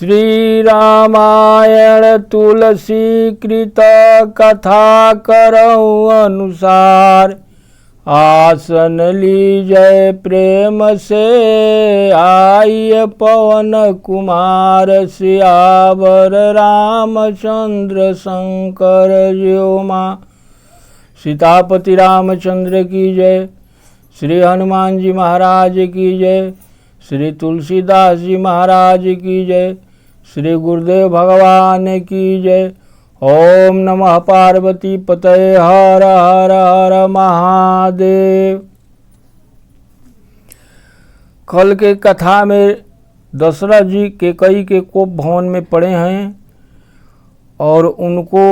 श्री रामायण तुलसी कृत कथा करऊ अनुसार। आसन लीजय प्रेम से आइए पवन कुमार। सियावर रामचंद्र शंकर ज्यो माँ। सीतापति रामचंद्र की जय। श्री हनुमान जी महाराज की जय। श्री तुलसीदास जी महाराज की जय। श्री गुरुदेव भगवान की जय। ओम नमः पार्वती पतये हर हर हर महादेव। कल के कथा में दशरथ जी कैकेयी के कोप भवन में पड़े हैं और उनको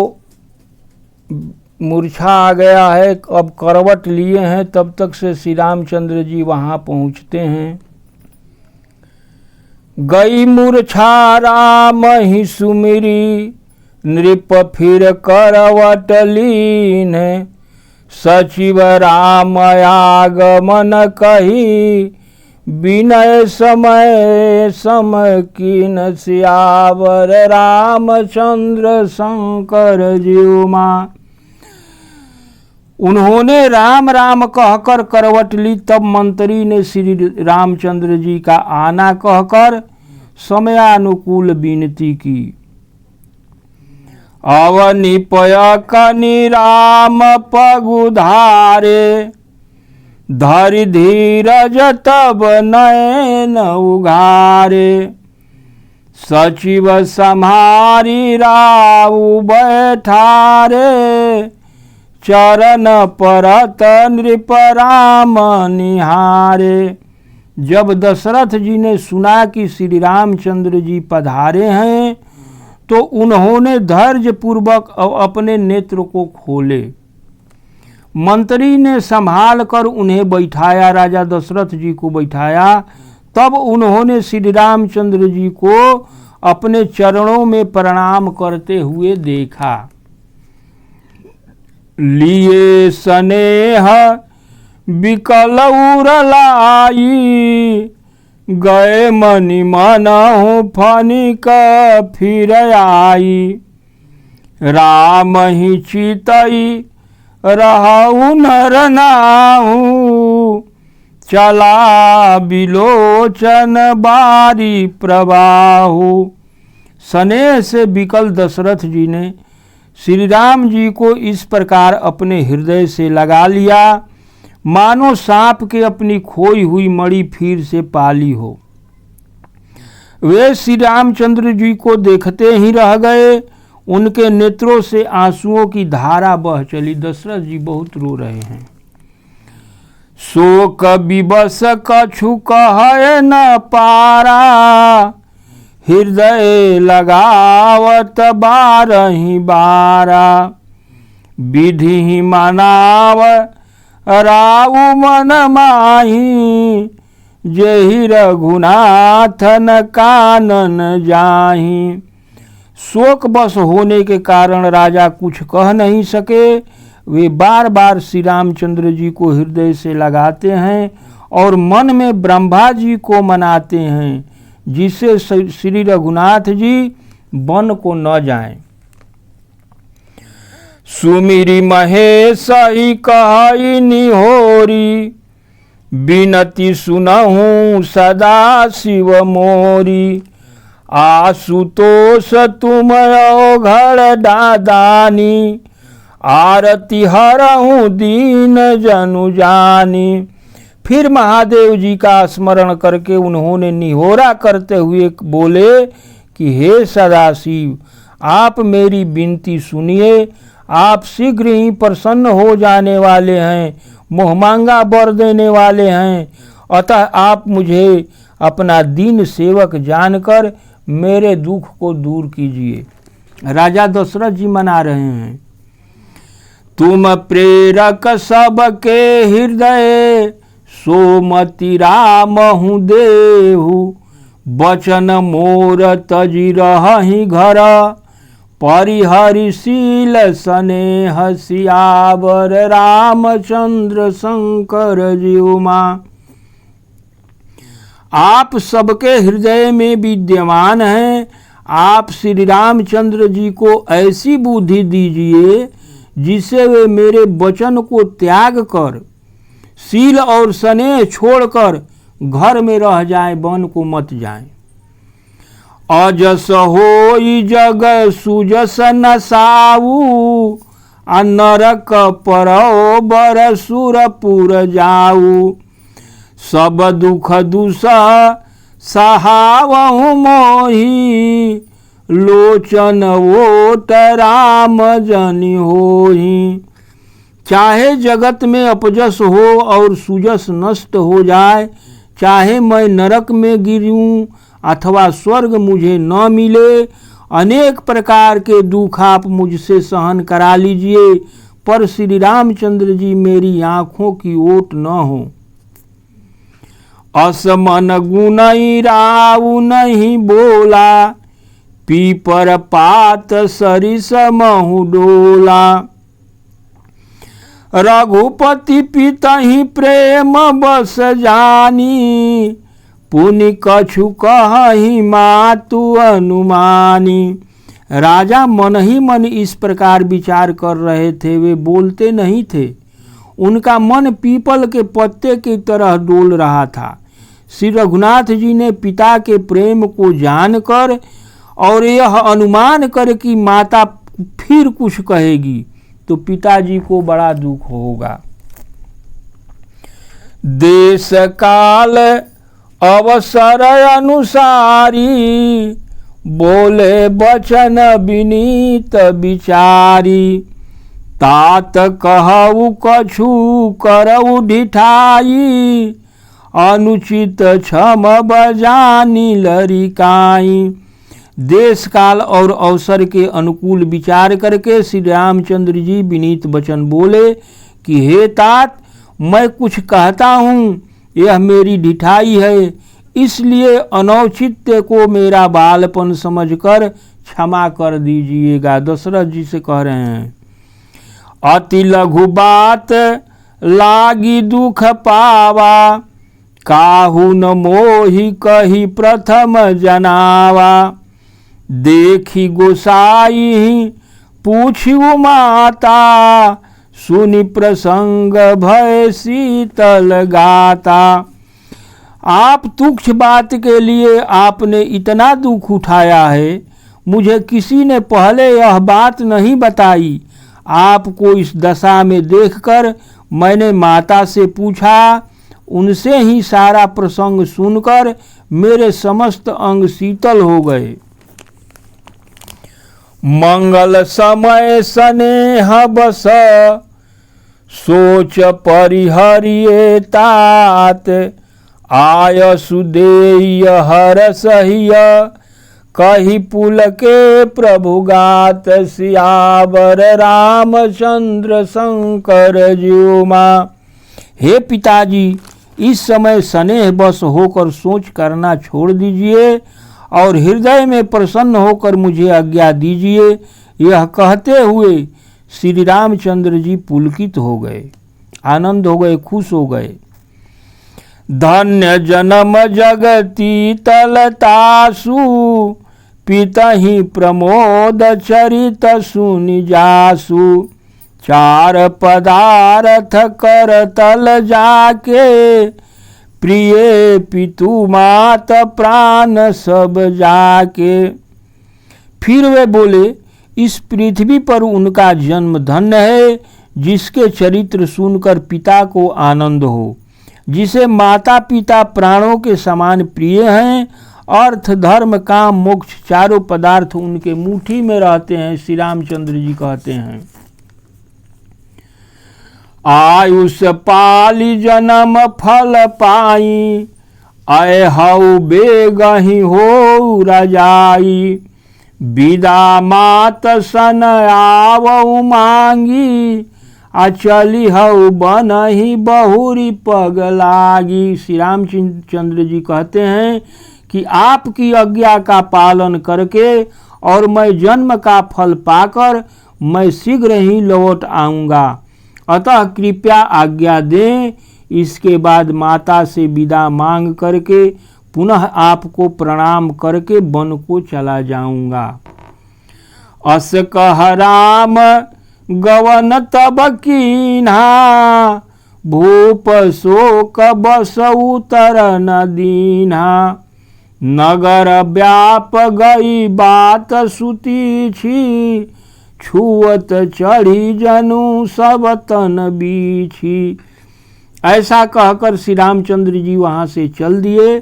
मूर्छा आ गया है। अब करवट लिए हैं, तब तक से श्री रामचंद्र जी वहाँ पहुँचते हैं। गई मूर्छा राम ही सुमिरी, नृप फिर करवट लीन। सचिव राम आगमन कही, विनय समय सम कीन। सियावर रामचंद्र शंकर ज्यो माँ। उन्होंने राम राम कहकर करवट ली। तब मंत्री ने श्री रामचंद्र जी का आना कहकर समयानुकूल विनती की। अवनिपय कनि राम पगुधारे, धरि धीरज तब नयन उघारे। सचिव सम्हारी राउ बैठारे, चरण परत नृप राम निहारे। जब दशरथ जी ने सुना कि श्री रामचंद्र जी पधारे हैं तो उन्होंने धैर्य पूर्वक अपने नेत्र को खोले। मंत्री ने संभाल कर उन्हें बैठाया, राजा दशरथ जी को बैठाया। तब उन्होंने श्री रामचंद्र जी को अपने चरणों में प्रणाम करते हुए देखा। लिए स्नेह विकल उरलाई, गए मनि मनहु फनिक फिर आई। राम ही चितई रहु नर नाहु, चला बिलोचन बारी प्रवाहु। स्नेह से विकल दशरथ जी ने श्री राम जी को इस प्रकार अपने हृदय से लगा लिया, मानो सांप के अपनी खोई हुई मणि फिर से पाली हो। वे श्री रामचंद्र जी को देखते ही रह गए। उनके नेत्रों से आंसुओं की धारा बह चली। दशरथ जी बहुत रो रहे हैं। शोक विवश कछु कहे न पारा, हृदय लगावत बारही बारा। विधि मनाव राउ मन माही, जेहि रघुनाथन कानन जाही। शोक बस होने के कारण राजा कुछ कह नहीं सके। वे बार बार श्री रामचंद्र जी को हृदय से लगाते हैं और मन में ब्रह्मा जी को मनाते हैं, जिससे श्री रघुनाथ जी वन को न जाएं। सुमिरी महेश ही कहि निहोरी, बिनती सुनहु सदा शिव मोरी। आशुतोष तुम अवघड़ दादानी, आरती हरहु दीन जनु जानी। फिर महादेव जी का स्मरण करके उन्होंने निहोरा करते हुए बोले कि हे सदाशिव, आप मेरी विनती सुनिए। आप शीघ्र ही प्रसन्न हो जाने वाले हैं, मोहमांगा वर देने वाले हैं। अतः आप मुझे अपना दीन सेवक जानकर मेरे दुख को दूर कीजिए। राजा दशरथ जी मना रहे हैं। तुम प्रेरक सबके हृदय, सोमति राम हूँ देहु। बचन मोर तजी रहि घर, परिहरिशील स्नेह। सियावर रामचंद्र शंकर ज्यो माँ। आप सबके हृदय में विद्यमान हैं। आप श्री रामचंद्र जी को ऐसी बुद्धि दीजिए जिससे वे मेरे वचन को त्याग कर शील और स्नेह छोड़कर घर में रह जाएं, वन को मत जाएं। अजस होई जग सुजस नसाऊ, नरक परो बर सुरपुर जाऊ। सब दुख दुसह सहावहु मोही, लोचन ओट राम जनि होही। चाहे जगत में अपजस हो और सुजस नष्ट हो जाए, चाहे मैं नरक में गिरूं अथवा स्वर्ग मुझे न मिले, अनेक प्रकार के दुख आप मुझसे सहन करा लीजिए, पर श्री रामचंद्र जी मेरी आँखों की ओट न हो। असमन गुनई राऊ नहीं बोला, पीपर पात सरिस महु डोला। रघुपति पितहि प्रेम बस जानी, पुनि कछु कहहि मातु अनुमानी। राजा मन ही मन इस प्रकार विचार कर रहे थे, वे बोलते नहीं थे। उनका मन पीपल के पत्ते की तरह डोल रहा था। श्री रघुनाथ जी ने पिता के प्रेम को जानकर और यह अनुमान कर कि माता फिर कुछ कहेगी तो पिताजी को बड़ा दुख होगा। देश काल अवसर अनुसारी, बोले बचन विनीत विचारी। तात कहु कछु करऊ ढिठाई, अनुचित क्षम बजानी लरिकाई। देश काल और अवसर के अनुकूल विचार करके श्री रामचंद्र जी विनीत वचन बोले कि हे तात, मैं कुछ कहता हूँ, यह मेरी ढिठाई है, इसलिए अनौचित्य को मेरा बालपन समझकर क्षमा कर दीजिएगा। दशरथ जी से कह रहे हैं, अति लघु बात लागी दुख पावा, काहू न मोहि कही प्रथम जनावा। देखी गोसाई पूछियो माता, सुनि प्रसंग भय शीतल गाता। आप तुच्छ बात के लिए आपने इतना दुख उठाया है, मुझे किसी ने पहले यह बात नहीं बताई। आपको इस दशा में देखकर मैंने माता से पूछा, उनसे ही सारा प्रसंग सुनकर मेरे समस्त अंग शीतल हो गए। मंगल समय स्नेह बस, सोच परिहरिये तात। आय सुदेय हर सहिय, कही पुल के प्रभु गात। सियावर रामचंद्र शंकर ज्योमा। हे पिताजी, इस समय स्नेह बस होकर सोच करना छोड़ दीजिए और हृदय में प्रसन्न होकर मुझे आज्ञा दीजिए। यह कहते हुए श्री रामचंद्र जी पुलकित हो गए, आनंद हो गए, खुश हो गए। धन्य जन्म जगती तलतासु, पितहि प्रमोद चरित सुनि जासु। चार पदार्थ कर तल जाके, प्रिय पितु मात प्राण सब जाके। फिर वे बोले, इस पृथ्वी पर उनका जन्म धन्य है, जिसके चरित्र सुनकर पिता को आनंद हो, जिसे माता पिता प्राणों के समान प्रिय हैं। अर्थ धर्म काम मोक्ष चारों पदार्थ उनके मुट्ठी में रहते हैं। श्री रामचंद्र जी कहते हैं, आयुष पाली जन्म फल पाई, अय हऊ बेगहि हो रजाई। विदा मात सन आवऊ मांगी, अचली हऊ बनहि बहुरी पग लागी। श्री रामचंद्र जी कहते हैं कि आपकी आज्ञा का पालन करके और मैं जन्म का फल पाकर मैं शीघ्र ही लौट आऊँगा, अतः कृपया आज्ञा दें। इसके बाद माता से विदा मांग करके पुनः आपको प्रणाम करके वन को चला जाऊंगा। अस कह राम गवन तब कीन्हा, भूप शोक बस उतर न दीन्हा। नगर व्याप गई बात सुती छी, छुअत चढ़ी जनु सब तन बीछी। ऐसा कहकर श्री रामचंद्र जी वहाँ से चल दिए।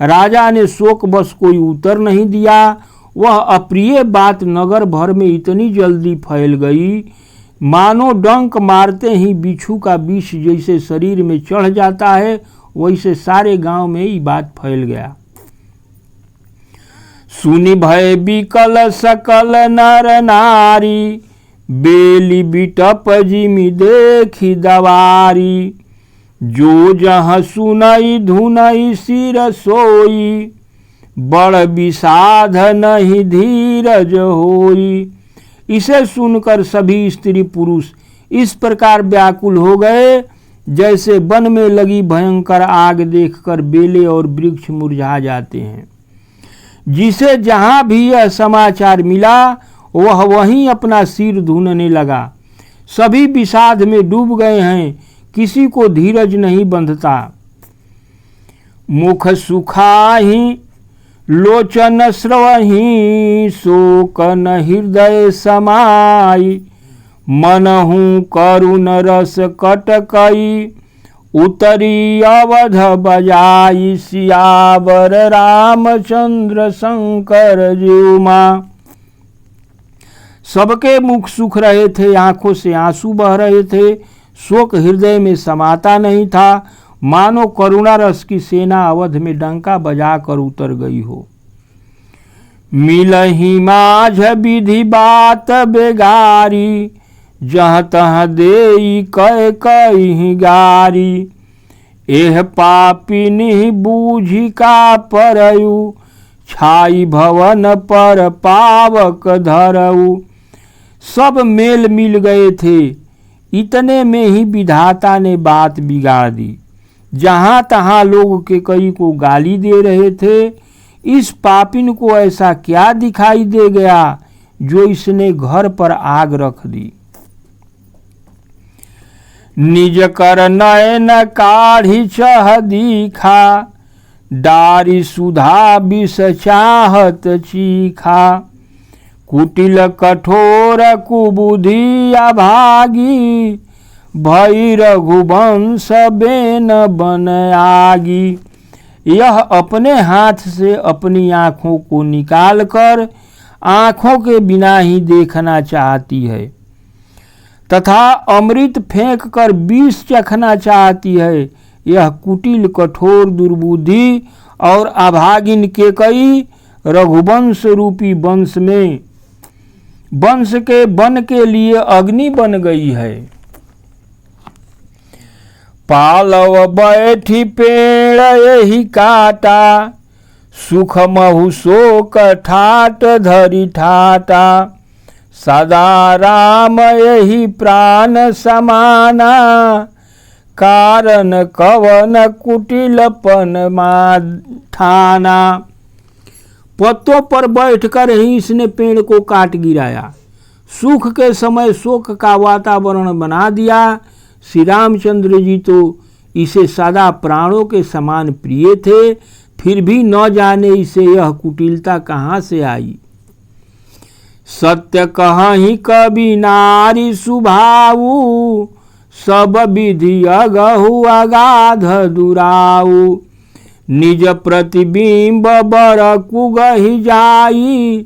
राजा ने शोक बस कोई उतर नहीं दिया। वह अप्रिय बात नगर भर में इतनी जल्दी फैल गई, मानो डंक मारते ही बिच्छू का विष जैसे शरीर में चढ़ जाता है, वैसे सारे गांव में ये बात फैल गया। सुनि भय बिकल सकल नर नारी, बेली बिटप जिमि देखी दवारी। जो जहाँ सुनई धुनई सिर सोई, बड़ विषाद नहीं धीरज होई। इसे सुनकर सभी स्त्री पुरुष इस प्रकार व्याकुल हो गए जैसे वन में लगी भयंकर आग देखकर बेले और वृक्ष मुरझा जाते हैं। जिसे जहाँ भी यह समाचार मिला वह वहीं अपना सिर धुनने लगा। सभी विषाद में डूब गए हैं, किसी को धीरज नहीं बंधता। मुख सुखाही लोचन स्रवही, शोक न हृदय समाई। मनहु करुण रस कटकई, उतरी अवध बजाई। सियावर रामचंद्र शंकर जीउमा। सबके मुख सूख रहे थे, आंखों से आंसू बह रहे थे, शोक हृदय में समाता नहीं था, मानो करुणा रस की सेना अवध में डंका बजाकर उतर गई हो। मिलहि माझ विधि बात बेगारी, जहाँ तहाँ देई कह कही गारी। एह पापिनी बूझी का परयु, छाई भवन पर पावक धरऊ। सब मेल मिल गए थे, इतने में ही विधाता ने बात बिगाड़ दी। जहाँ तहाँ लोग के कई को गाली दे रहे थे, इस पापिन को ऐसा क्या दिखाई दे गया जो इसने घर पर आग रख दी। निज कर नयन काढ़ी चह दीखा, डारी सुधा विष चाहत चीखा। कुटिल कठोर कुबुद्धि अभागी, भई रघुवंश बेन बन आगी। यह अपने हाथ से अपनी आँखों को निकालकर आँखों के बिना ही देखना चाहती है, तथा अमृत फेंक कर विष चखना चाहती है। यह कुटिल कठोर दुर्बुद्धि और अभागिन के कई रघुवंश रूपी वंश में वंश के वन के लिए अग्नि बन गई है। पालव बैठी पेड़ यही काटा, सुख महु शोक ठाट धरी ठाटा। सदा राम यही प्राण समाना, कारण कवन कुटिलपन ठाना। पत्तों पर बैठकर ही इसने पेड़ को काट गिराया, सुख के समय शोक का वातावरण बना दिया। श्री रामचंद्र जी तो इसे सदा प्राणों के समान प्रिय थे, फिर भी न जाने इसे यह कुटिलता कहाँ से आई। सत्य कहीं कभी नारी सुभाऊ, सब विधि अगहु अगाध दुराऊ। निज प्रतिबिंब बर कुगहि जाई,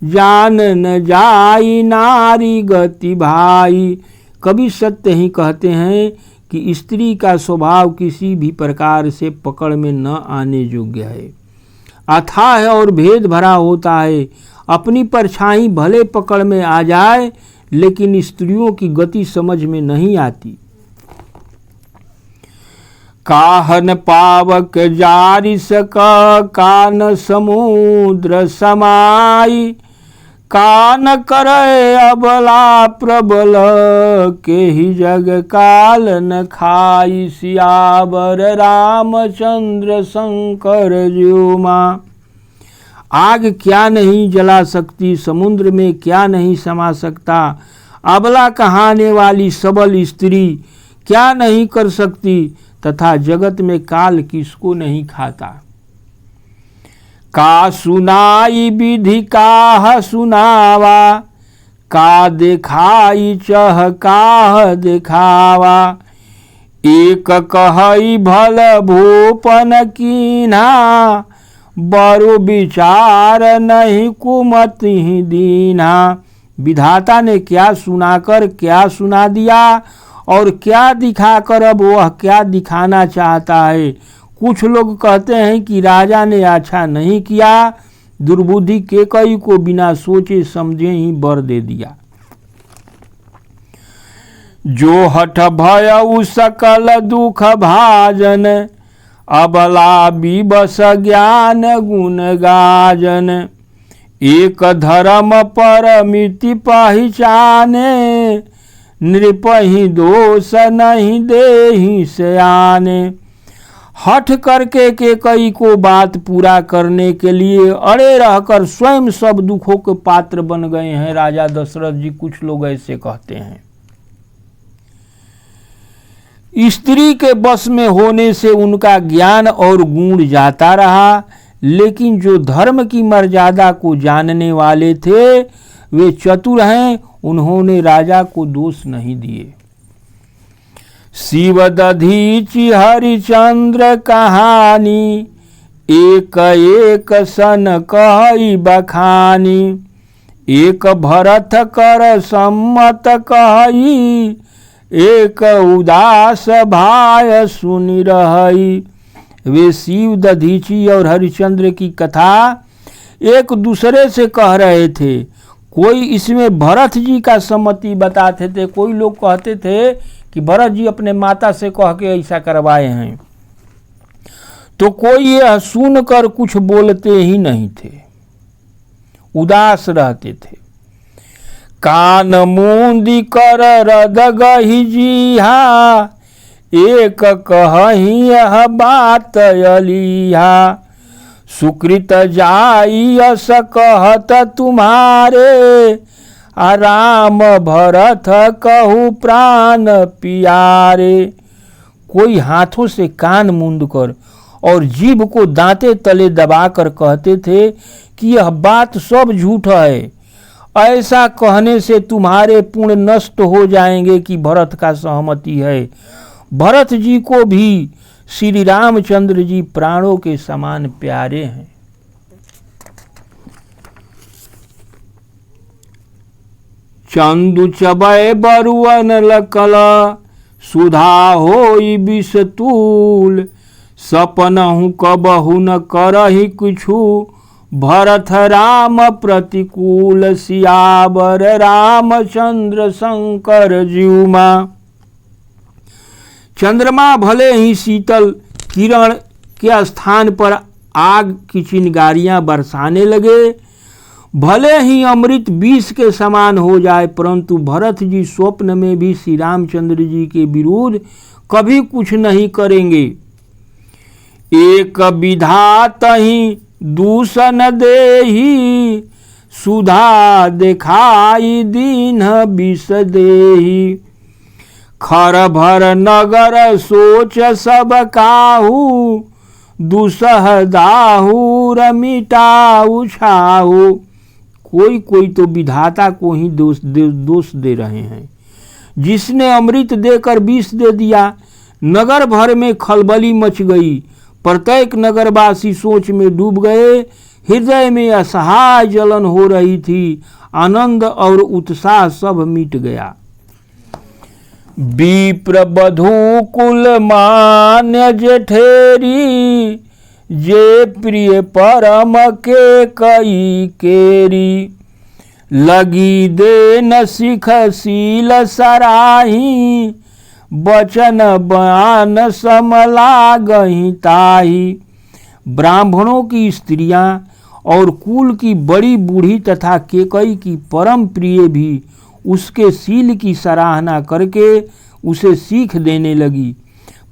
जान न जाई नारी गति भाई। कभी सत्य ही कहते हैं कि स्त्री का स्वभाव किसी भी प्रकार से पकड़ में न आने योग्य है, अथाह और भेद भरा होता है। अपनी परछाई भले पकड़ में आ जाए, लेकिन स्त्रियों की गति समझ में नहीं आती। काहन पावक जारी सक, कान समुद्र समाई। कान करे अबला प्रबल, के ही जग काल न खाई। सियावर रामचंद्र शंकर ज्यों माँ। आग क्या नहीं जला सकती, समुद्र में क्या नहीं समा सकता, अबला कहाने वाली सबल स्त्री क्या नहीं कर सकती, तथा जगत में काल किसको नहीं खाता। का सुनाई विधि काह सुनावा, का देखाई चह काह देखावा। एक कहई भल भूपन कीन्हा, बरु विचार नहीं कुमति दीन्हा। विधाता ने क्या सुनाकर क्या सुना दिया और क्या दिखाकर अब वह क्या दिखाना चाहता है। कुछ लोग कहते हैं कि राजा ने अच्छा नहीं किया, दुर्बुद्धि केकई को बिना सोचे समझे ही वर दे दिया। जो हठ भयउ सकल दुख भाजन, अबला विबस ज्ञान गुण गाजन। एक धर्म परमिति पहचाने, नृपहि दोष नहीं देहि सयाने। हठ करके केकई को बात पूरा करने के लिए अड़े रहकर स्वयं सब दुखों के पात्र बन गए हैं राजा दशरथ जी। कुछ लोग ऐसे कहते हैं। स्त्री के बस में होने से उनका ज्ञान और गुण जाता रहा, लेकिन जो धर्म की मर्यादा को जानने वाले थे वे चतुर हैं, उन्होंने राजा को दोष नहीं दिए। शिव दधीचि हरिचंद्र कहानी, एक एक सन कहि बखानी। एक भरत कर सम्मत कहि, एक उदास भाय सुनि रहई। वे शिव दधीचि और हरिश्चंद्र की कथा एक दूसरे से कह रहे थे। कोई इसमें भरत जी का सम्मति बताते थे, कोई लोग कहते थे कि भरत जी अपने माता से कह के ऐसा करवाए हैं, तो कोई यह सुनकर कुछ बोलते ही नहीं थे, उदास रहते थे। कान मूंदी कर रद गही जीहा, एक कही यह बात अलीहा। सुकृत जाई यस कहत तुम्हारे, राम भरत कहु प्राण पियारे। कोई हाथों से कान मूंद कर और जीभ को दांते तले दबाकर कहते थे कि यह बात सब झूठ है। ऐसा कहने से तुम्हारे पुण्य नष्ट हो जाएंगे कि भरत का सहमति है। भरत जी को भी श्री रामचंद्र जी प्राणों के समान प्यारे हैं। चंदु चबय बरुअन लकल, सुधा होई विषतूल। सपनहु कबहु न करहि कुछु, भरत राम प्रतिकूल। सियावर रामचंद्र शंकर ज्यों माँ। चंद्रमा भले ही शीतल किरण के स्थान पर आग की चिंगारियां बरसाने लगे, भले ही अमृत विष के समान हो जाए, परंतु भरत जी स्वप्न में भी श्री रामचंद्र जी के विरुद्ध कभी कुछ नहीं करेंगे। एक विधातहि दूषण देहि, सुधा देखाई दीन विष देहि। खर भर नगर सोच सब काहू, दुसह दाहू रमिटाऊ छाऊ। कोई कोई तो विधाता को ही दोष दे रहे हैं। जिसने अमृत देकर विष दे दिया, नगर भर में खलबली मच गई। प्रत्येक नगरवासी सोच में डूब गए। हृदय में असहाय जलन हो रही थी। आनंद और उत्साह सब मिट गया। विप्र बधू कुल मान्य जेठेरी, जे प्रिय परम के कई केरी। लगी दे न सिख सील सराही, बचन बयान समला गही ताही। ब्राह्मणों की स्त्रियां और कुल की बड़ी बूढ़ी तथा केकई की परम प्रिय भी उसके शील की सराहना करके उसे सीख देने लगी,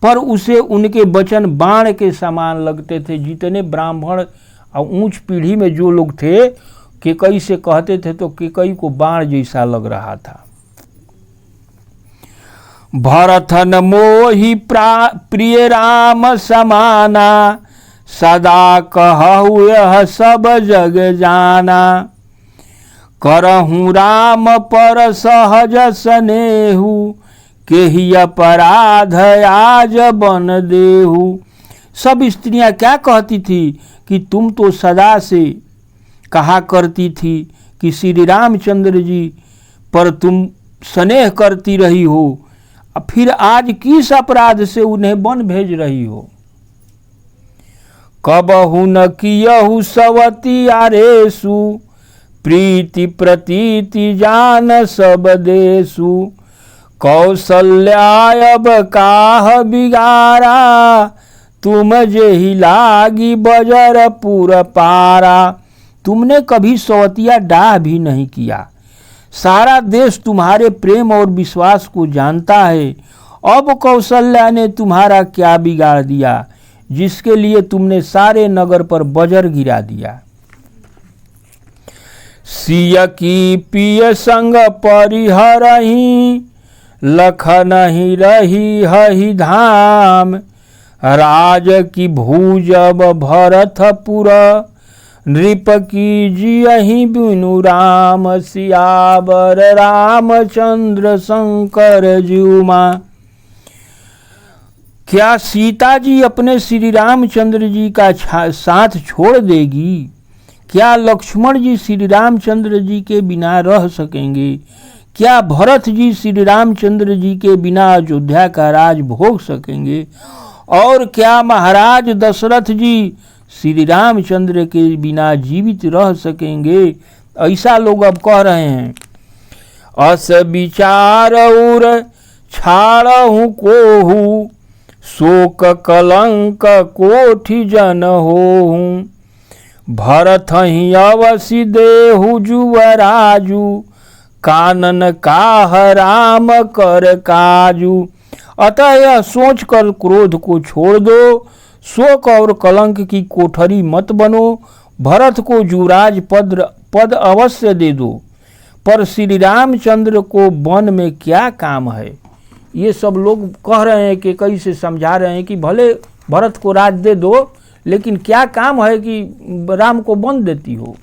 पर उसे उनके वचन बाण के समान लगते थे। जितने ब्राह्मण और ऊंच पीढ़ी में जो लोग थे केकई से कहते थे तो केकई को बाण जैसा लग रहा था। भरतन मोहि प्रिय राम समाना, सदा कहु यह सब जग जाना। करहूँ राम पर सहज स्नेहु, केहि अपराध आज बन देहु। सब स्त्रियां क्या कहती थी कि तुम तो सदा से कहा करती थी कि श्री रामचंद्र जी पर तुम स्नेह करती रही हो, फिर आज किस अपराध से उन्हें वन भेज रही हो। कबहु न कियहु सवती आरेसु, प्रीति प्रतीति जान सब देसु। कौशल्या अब काह बिगारा, तुम जेहि लागी बजर पुर पारा। तुमने कभी सवतिया डाह भी नहीं किया, सारा देश तुम्हारे प्रेम और विश्वास को जानता है। अब कौशल्या ने तुम्हारा क्या बिगाड़ दिया जिसके लिए तुमने सारे नगर पर बजर गिरा दिया। सिय की पिय संग परिहरही, लखन ही रही हहि धाम। राज की भूजब भरतपुर, नृप की जियहि बिनु राम। सियावर रामचंद्र शंकर जीउमा। क्या सीता जी अपने श्री रामचंद्र जी का साथ छोड़ देगी? क्या लक्ष्मण जी श्री रामचंद्र जी के बिना रह सकेंगे? क्या भरत जी श्री रामचंद्र जी के बिना अयोध्या का राज भोग सकेंगे? और क्या महाराज दशरथ जी श्री रामचंद्र के बिना जीवित रह सकेंगे? ऐसा लोग अब कह रहे हैं। अस विचार और छाड़हु कोहू, शोक कलंक कोठि जन होहूँ। भरत ही अवसि देहु जुवराजु, कानन काह राम कर काजू। अतः यह सोच कर क्रोध को छोड़ दो, शोक और कलंक की कोठरी मत बनो। भरत को युवराज पद अवश्य दे दो, पर श्री रामचंद्र को वन में क्या काम है? ये सब लोग कह रहे हैं कि कई से समझा रहे हैं कि भले भरत को राज दे दो, लेकिन क्या काम है कि राम को वन देती हो।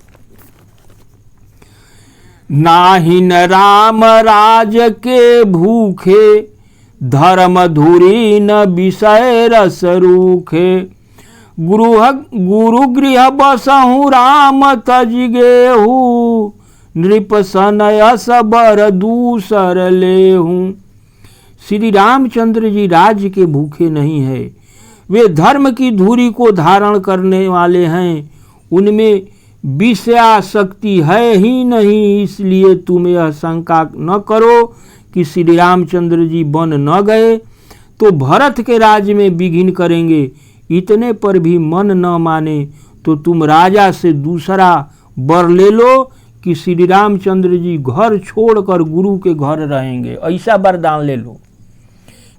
नाहिन राम राज के भूखे, धर्म धुरी न विषय रस रूखे। गुरु गृह बसहु राम तज गेहू, नृप सनयस बर दूसर लेहूँ। श्री रामचंद्र जी राज्य के भूखे नहीं है, वे धर्म की धुरी को धारण करने वाले हैं। उनमें विषयासक्ति है ही नहीं, इसलिए तुम यह शंका न करो कि श्री रामचंद्र जी वन न गए तो भरत के राज्य में विघ्न करेंगे। इतने पर भी मन न माने तो तुम राजा से दूसरा वर ले लो कि श्री रामचंद्र जी घर छोड़कर गुरु के घर रहेंगे। ऐसा वरदान ले लो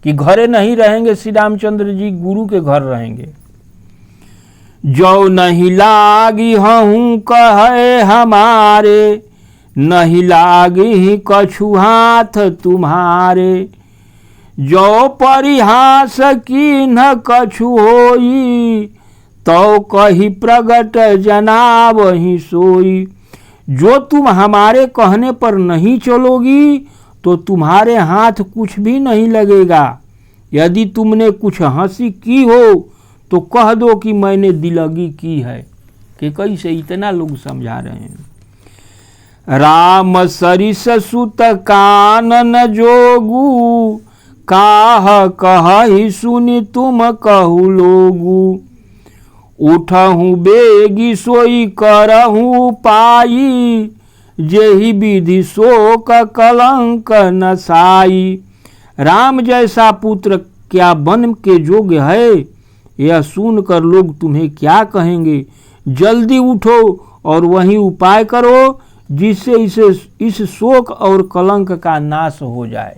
कि घरे नहीं रहेंगे श्री रामचंद्र जी, गुरु के घर रहेंगे। जो नहीं लागी हूँ कहे हमारे, नहीं लागी कछु हाथ तुम्हारे। जो परिहास की न कछु होई, तो कही प्रगट जनाब ही सोई। जो तुम हमारे कहने पर नहीं चलोगी तो तुम्हारे हाथ कुछ भी नहीं लगेगा। यदि तुमने कुछ हंसी की हो तो कह दो कि मैंने दिलगी की है। कि कैसे इतना लोग समझा रहे हैं। राम सरिस सुत कानन जोगू, काह कहि सुनि तुम कहु लोगू। उठहु बेगी सोई करहु पाई, जेहि विधि शोक कलंक नसाई। राम जैसा पुत्र क्या बन के योग्य है? यह सुनकर लोग तुम्हें क्या कहेंगे? जल्दी उठो और वही उपाय करो जिससे इस शोक और कलंक का नाश हो जाए।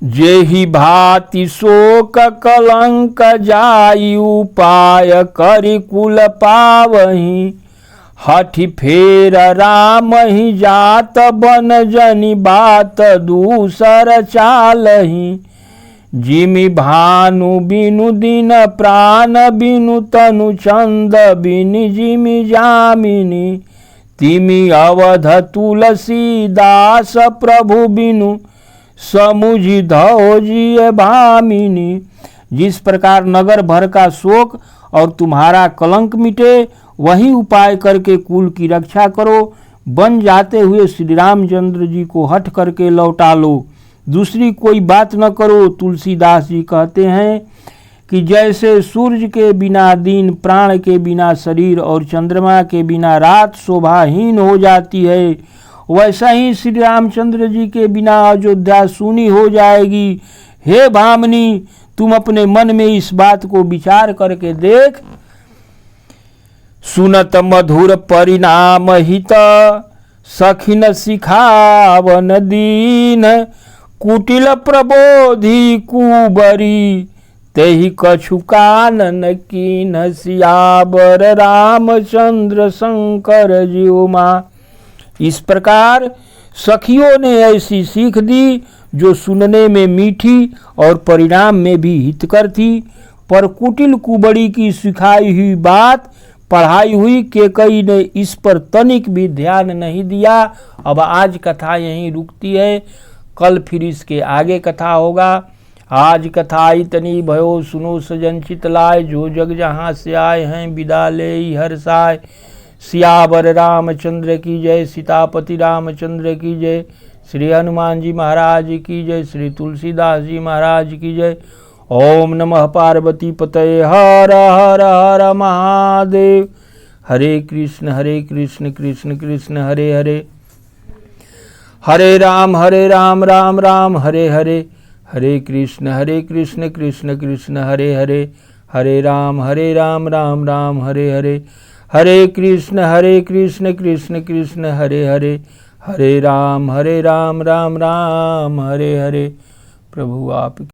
जेहि भांति शोक कलंक जाई, उपाय करि कुल पावहीं। हठि फेर राम ही जात, बन जनि बात दूसर चालहीं। जिमि भानु बिनु दिन प्राण, बिनु तनु चंद बिनि जिमि जामिनी। तिमि अवध तुलसीदास, प्रभु बिनु समुझि धौजिय भामिनी। जिस प्रकार नगर भर का शोक और तुम्हारा कलंक मिटे, वही उपाय करके कुल की रक्षा करो। बन जाते हुए श्री रामचंद्र जी को हट करके लौटा लो, दूसरी कोई बात न करो। तुलसीदास जी कहते हैं कि जैसे सूर्य के बिना दिन, प्राण के बिना शरीर और चंद्रमा के बिना रात शोभाहीन हो जाती है, वैसा ही श्री रामचंद्र जी के बिना अयोध्या सूनी हो जाएगी। हे भामिनी, तुम अपने मन में इस बात को विचार करके देख। सुनत मधुर परिणाम हित, सखिन सिखावन दीन। कुटिल प्रबोधि कुबरी, तेहि कछु कानन कीन। सियावर रामचंद्र शंकर जीव माँ। इस प्रकार सखियों ने ऐसी सीख दी जो सुनने में मीठी और परिणाम में भी हितकर थी, पर कुटिल कुबड़ी की सिखाई हुई बात पढ़ाई हुई केकई ने इस पर तनिक भी ध्यान नहीं दिया। अब आज कथा यहीं रुकती है, कल फिर इसके आगे कथा होगा। आज कथा इतनी भयो सुनो सजन चित लाए, जो जग जहाँ से आए हैं विदा ले हर साय। सियावर रामचंद्र की जय, सीतापति रामचंद्र की जय। श्री हनुमान जी महाराज की जय, श्री तुलसीदास जी महाराज की जय। ओम नमः पार्वती पतये, हर हर हर महादेव। हरे कृष्ण कृष्ण कृष्ण हरे हरे, हरे राम राम राम हरे हरे। हरे कृष्ण कृष्ण कृष्ण हरे हरे, हरे राम राम राम हरे हरे। हरे कृष्ण कृष्ण कृष्ण हरे हरे, हरे राम राम राम हरे हरे। प्रभु आप